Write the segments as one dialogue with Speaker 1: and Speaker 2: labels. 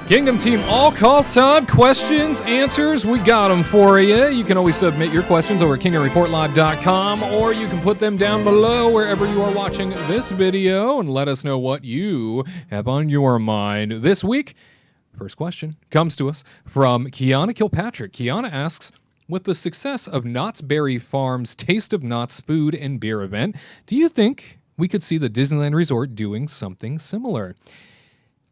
Speaker 1: Kingdom Team, all call time questions, answers, we got them for you. You can always submit your questions over at kingdomreportlive.com, or you can put them down below wherever you are watching this video and let us know what you have on your mind. This week, first question comes to us from Kiana Kilpatrick. Kiana asks, with the success of Knott's Berry Farm's Taste of Knott's food and beer event, do you think we could see the Disneyland Resort doing something similar?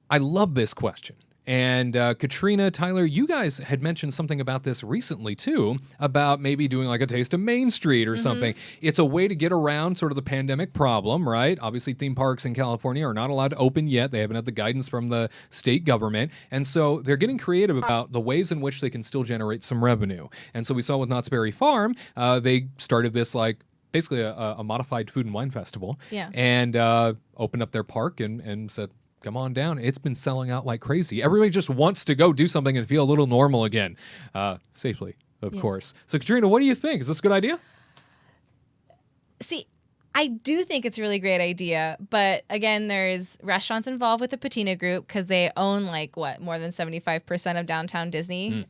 Speaker 1: I love this question. And Katrina, Tyler, you guys had mentioned something about this recently, too, about maybe doing like a Taste of Main Street or something. It's a way to get around sort of the pandemic problem, right? Obviously, theme parks in California are not allowed to open yet. They haven't had the guidance from the state government. And so they're getting creative about the ways in which they can still generate some revenue. And so we saw with Knott's Berry Farm, they started this like basically a modified food and wine festival.
Speaker 2: Yeah.
Speaker 1: And opened up their park and said, come on down. It's been selling out like crazy. Everybody just wants to go do something and feel a little normal again. Safely, of course. So, Katrina, what do you think? Is this a good idea?
Speaker 2: See, I do think it's a really great idea. But again, there's restaurants involved with the Patina Group because they own more than 75% of downtown Disney.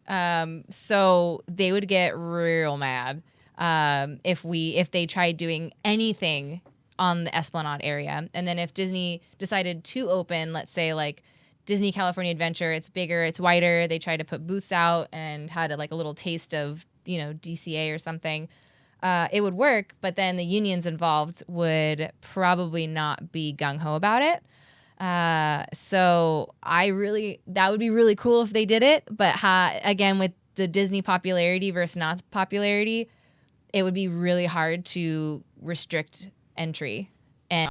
Speaker 2: So they would get real mad if they tried doing anything on the Esplanade area. And then if Disney decided to open, let's say like Disney California Adventure, it's bigger, it's wider, they tried to put booths out and had a little taste of, DCA or something, it would work, but then the unions involved would probably not be gung-ho about it. So that would be really cool if they did it, but again, with the Disney popularity versus Knott's popularity, it would be really hard to restrict entry and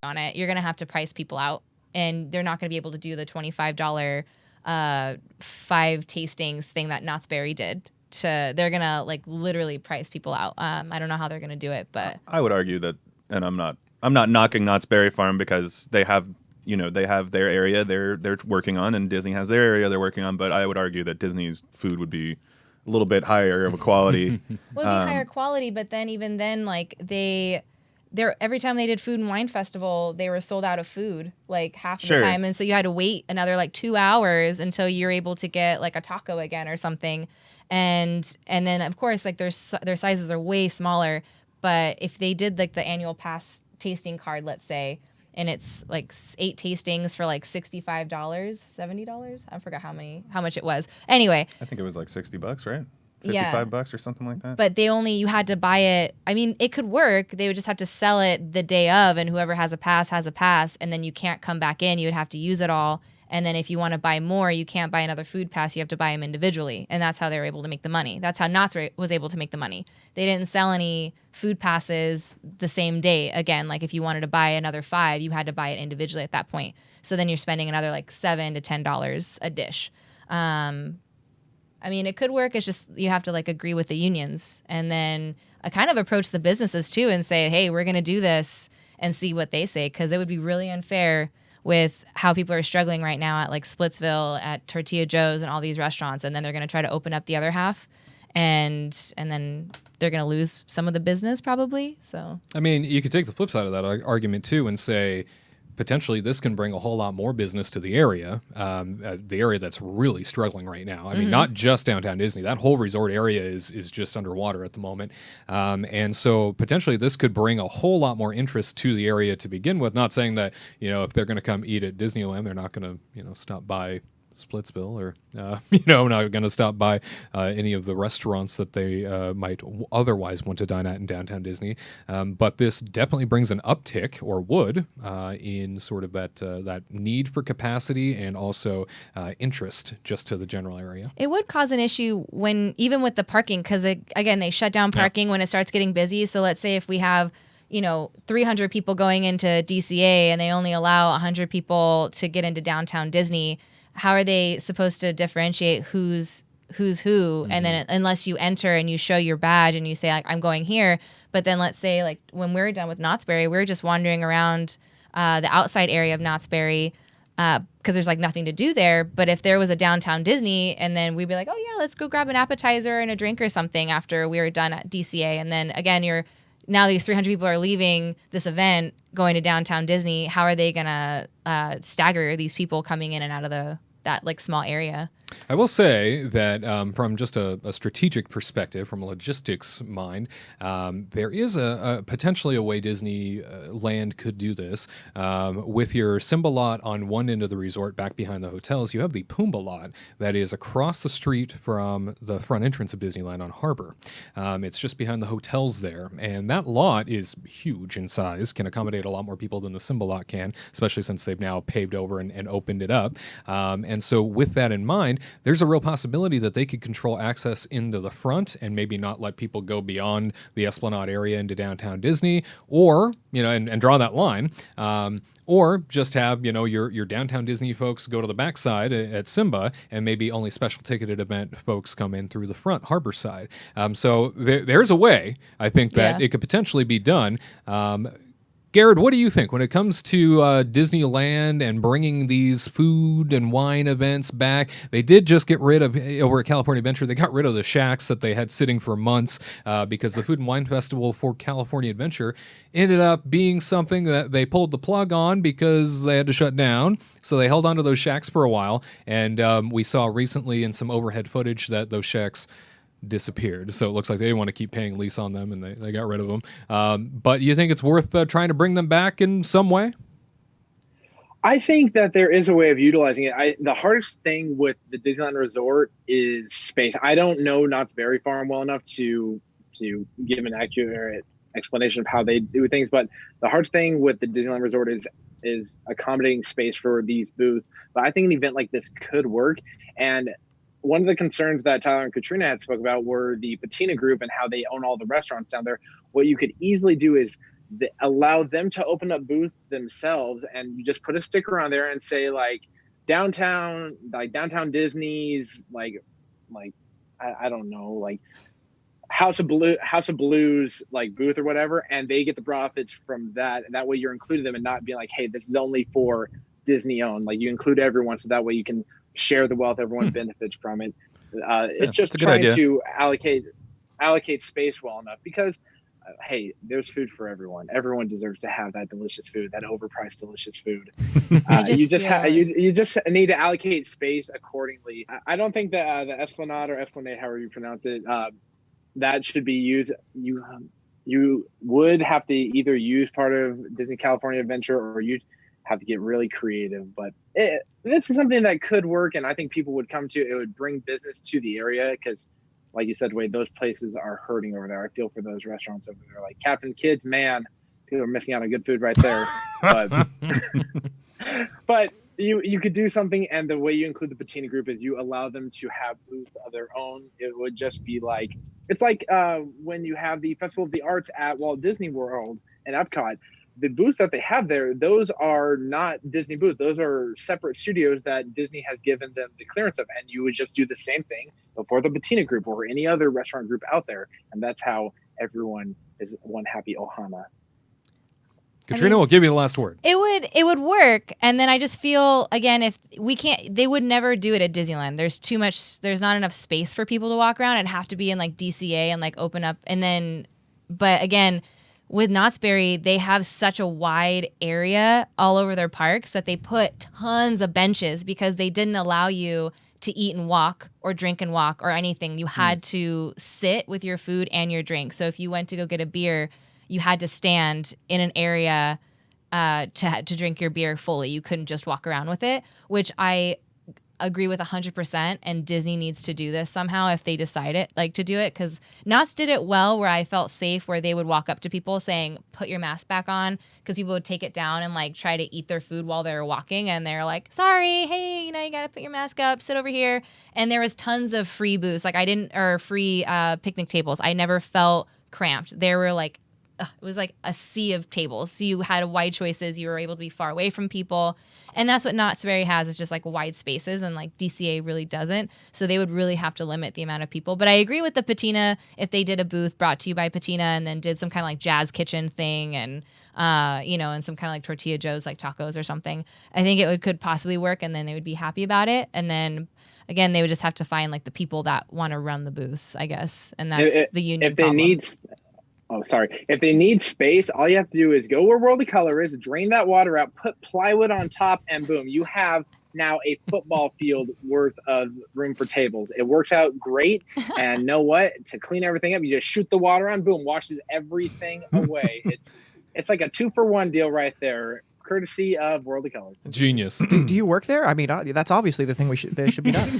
Speaker 2: on it. You're going to have to price people out, and they're not going to be able to do the $25 5 tastings thing that Knott's Berry did. They're going to literally price people out. I don't know how they're going to do it, but
Speaker 3: I would argue that, and I'm not knocking Knott's Berry Farm because they have their area they're working on, and Disney has their area they're working on, but I would argue that Disney's food would be a little bit higher of a quality.
Speaker 2: Well, it'd be higher quality, but then even then, every time they did Food and Wine Festival, they were sold out of food half the time, and so you had to wait another 2 hours until you're able to get a taco again or something, and then of course their sizes are way smaller. But if they did the annual pass tasting card, let's say, and it's 8 tastings for $65, $70. I forgot how much it was. Anyway,
Speaker 3: I think it was $60, right?
Speaker 2: Yeah.
Speaker 3: $55 or something like that.
Speaker 2: But you had to buy it. I mean, it could work. They would just have to sell it the day of, and whoever has a pass, and then you can't come back in. You would have to use it all. And then if you want to buy more, you can't buy another food pass. You have to buy them individually. And that's how they were able to make the money. That's how Knott's was able to make the money. They didn't sell any food passes the same day. Again, if you wanted to buy another 5, you had to buy it individually at that point. So then you're spending another $7 to $10 a dish. I mean, it could work. It's just you have to agree with the unions, and then kind of approach the businesses too and say, hey, we're going to do this, and see what they say, because it would be really unfair with how people are struggling right now at Splitsville, at Tortilla Joe's, and all these restaurants, and then they're going to try to open up the other half, and then they're going to lose some of the business probably. So
Speaker 1: I mean, you could take the flip side of that argument too and say potentially this can bring a whole lot more business to the area that's really struggling right now. I mean, not just downtown Disney. That whole resort area is just underwater at the moment. And so potentially this could bring a whole lot more interest to the area to begin with. Not saying that, if they're going to come eat at Disneyland, they're not going to, stop by Splitsville or, not going to stop by any of the restaurants that they might otherwise want to dine at in downtown Disney. But this definitely brings an uptick, or would, in sort of that need for capacity and also interest just to the general area.
Speaker 2: It would cause an issue even with the parking, because again, they shut down parking when it starts getting busy. So let's say if we have 300 people going into DCA and they only allow 100 people to get into downtown Disney, how are they supposed to differentiate who's who? And then unless you enter and you show your badge and you say I'm going here, but then let's say when we're done with Knott's Berry, we're just wandering around the outside area of Knott's Berry because there's nothing to do there. But if there was a downtown Disney, and then we'd be oh yeah, let's go grab an appetizer and a drink or something after we were done at DCA, and then again you're now these 300 people are leaving this event, going to downtown Disney. How are they gonna stagger these people coming in and out of that like small area?
Speaker 1: I will say that from just a strategic perspective, from a logistics mind, there is a potentially a way Disneyland could do this. With your Simba lot on one end of the resort, back behind the hotels, you have the Pumbaa lot that is across the street from the front entrance of Disneyland on Harbor. It's just behind the hotels there, and that lot is huge in size, can accommodate a lot more people than the Simba lot can, especially since they've now paved over and opened it up. And so with that in mind, there's a real possibility that they could control access into the front and maybe not let people go beyond the Esplanade area into downtown Disney, or, and draw that line, or just have, your downtown Disney folks go to the backside at Simba, and maybe only special ticketed event folks come in through the front harbor side. So there's a way, I think, that it could potentially be done. Garrett, what do you think when it comes to Disneyland and bringing these food and wine events back? They did just get rid of, over at California Adventure, they got rid of the shacks that they had sitting for months because the Food and Wine Festival for California Adventure ended up being something that they pulled the plug on because they had to shut down. So they held onto those shacks for a while, and we saw recently in some overhead footage that those shacks disappeared. So it looks like they didn't want to keep paying lease on them, and they got rid of them. But you think it's worth trying to bring them back in some way?
Speaker 4: I think that there is a way of utilizing it. The hardest thing with the Disneyland Resort is space. I don't know Knott's Berry Farm well enough to give an accurate explanation of how they do things, but the hardest thing with the Disneyland Resort is accommodating space for these booths. But I think an event like this could work. And one of the concerns that Tyler and Katrina had spoke about were the Patina Group and how they own all the restaurants down there. What you could easily do is allow them to open up booths themselves, and you just put a sticker on there and say downtown Disney's I don't know, like House of Blues like booth or whatever, and they get the profits from that. And that way you're including them and not being like, hey, this is only for Disney owned. Like, you include everyone, so that way you can share the wealth, everyone benefits from it. It's just trying to allocate space well enough, because hey, there's food for everyone. Everyone deserves to have that delicious food, that overpriced delicious food. You just need to allocate space accordingly. I don't think that the Esplanade or Esplanade, however you pronounce it, that should be used. You would have to either use part of Disney California Adventure, or you have to get really creative. But this is something that could work, and I think people would come to. It would bring business to the area, because like you said, Wade, those places are hurting over there. I feel for those restaurants over there. Like Captain Kidd's, man, people are missing out on good food right there. But you could do something, and the way you include the Patina Group is you allow them to have booths of their own. It would just be like, it's like when you have the Festival of the Arts at Walt Disney World and Epcot. The booths that they have there, those are not Disney booths. Those are separate studios that Disney has given them the clearance of. And you would just do the same thing before the Patina Group or any other restaurant group out there. And that's how everyone is one happy ohana.
Speaker 1: Katrina will give you the last word.
Speaker 2: It would work. And then I just feel, again, if we can't, they would never do it at Disneyland. There's not enough space for people to walk around. It'd have to be in like DCA and like open up. And then, but again, with Knott's Berry, they have such a wide area all over their parks that they put tons of benches, because they didn't allow you to eat and walk or drink and walk or anything. You had to sit with your food and your drink. So if you went to go get a beer, you had to stand in an area to drink your beer fully. You couldn't just walk around with it, which I agree with 100%, and Disney needs to do this somehow if they decide it, like, to do it, because Knott's did it well, where I felt safe, where they would walk up to people saying, put your mask back on, because people would take it down and like try to eat their food while they were walking, and they're like, sorry, hey, you gotta put your mask up, sit over here. And there was tons of free booths, or free picnic tables. I never felt cramped. There were like, it was like a sea of tables. So you had wide choices. You were able to be far away from people. And that's what Knott's Berry has. It's just like wide spaces, and like DCA really doesn't. So they would really have to limit the amount of people. But I agree with the Patina, if they did a booth brought to you by Patina and then did some kind of like jazz kitchen thing and, and some kind of like Tortilla Joe's, like tacos or something. I think could possibly work, and then they would be happy about it. And then again, they would just have to find like the people that want to run the booths, I guess. And that's the union problem.
Speaker 4: Oh, sorry. If they need space, all you have to do is go where World of Color is, drain that water out, put plywood on top, and boom, you have now a football field worth of room for tables. It works out great. And know what? To clean everything up, you just shoot the water on, boom, washes everything away. It's like a 2-for-1 deal right there, courtesy of World of Color.
Speaker 1: Genius.
Speaker 5: Do you work there? I mean, that's obviously the thing that should be done.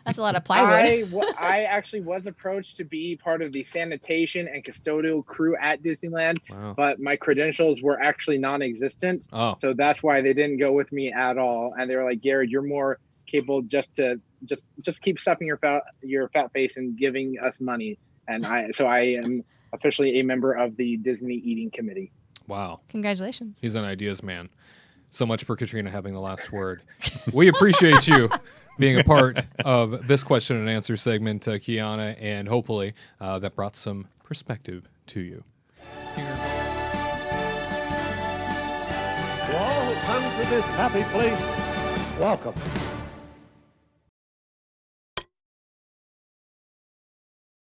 Speaker 2: That's a lot of plywood.
Speaker 4: I actually was approached to be part of the sanitation and custodial crew at Disneyland, but my credentials were actually non-existent.
Speaker 1: Oh.
Speaker 4: So that's why they didn't go with me at all. And they were like, Garrett, you're more capable just keep stuffing your fat face and giving us money. And I am officially a member of the Disney Eating Committee.
Speaker 1: Wow.
Speaker 2: Congratulations.
Speaker 1: He's an ideas man. So much for Katrina having the last word. We appreciate you being a part of this question and answer segment, Kiana, and hopefully that brought some perspective to you.
Speaker 6: To all who come to this happy place, welcome.